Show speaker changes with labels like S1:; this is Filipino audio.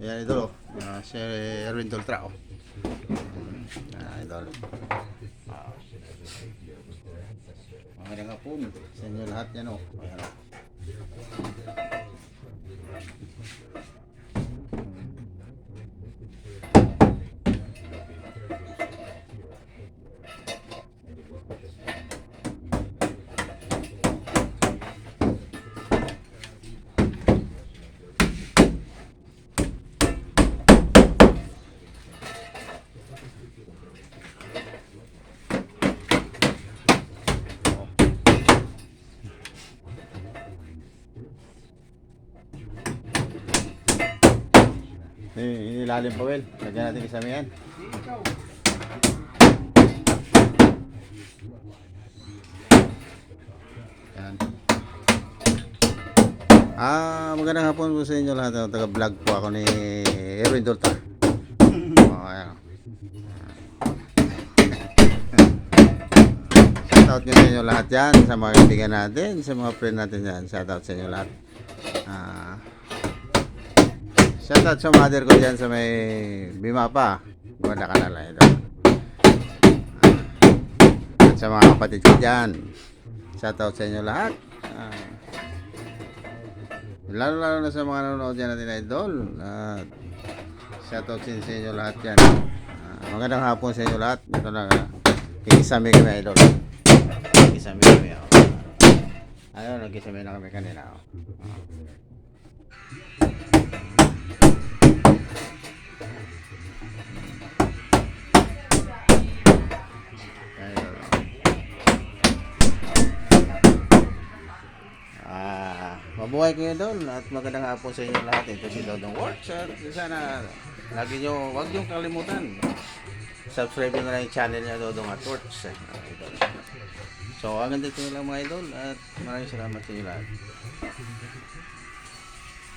S1: Ayan, idol. Si Erwin Doltra. Idol. Magandang hapon sa inyo lahat yan o. Ayan o. Inilalim pa, Wel. Lagyan natin kasama yan. Yan. Magandang hapon po sa inyo lahat. Taga-vlog po ako ni Erwin Dolta. Ayan. Shoutout nyo sa inyo lahat yan. Sa mga kaibigan natin, sa mga friend natin yan. Shoutout sa inyo lahat. Shoutout sa mother ko dyan sa may Bimapa. Ganda ka na lang ito. At sa mga kapatid ko dyan. Shoutout sa inyo lahat. Lalo na sa mga nanonood dyan natin, idol. Shoutout sa inyo lahat dyan. Magandang hapon sa inyo lahat. Ito na. Kikisami kami, idol. Kikisami kami. Ayun, nagkisami na kami kanina. Mabuhay kayo doon at magandang hapon sa inyo lahat. Ito si Dodong Works. Sana lagi nyo, huwag nyo kalimutan. Subscribe nyo na lang yung channel niya, Dodong at Works. So hanggang dito lang mga idol at maraming salamat sa inyo lahat.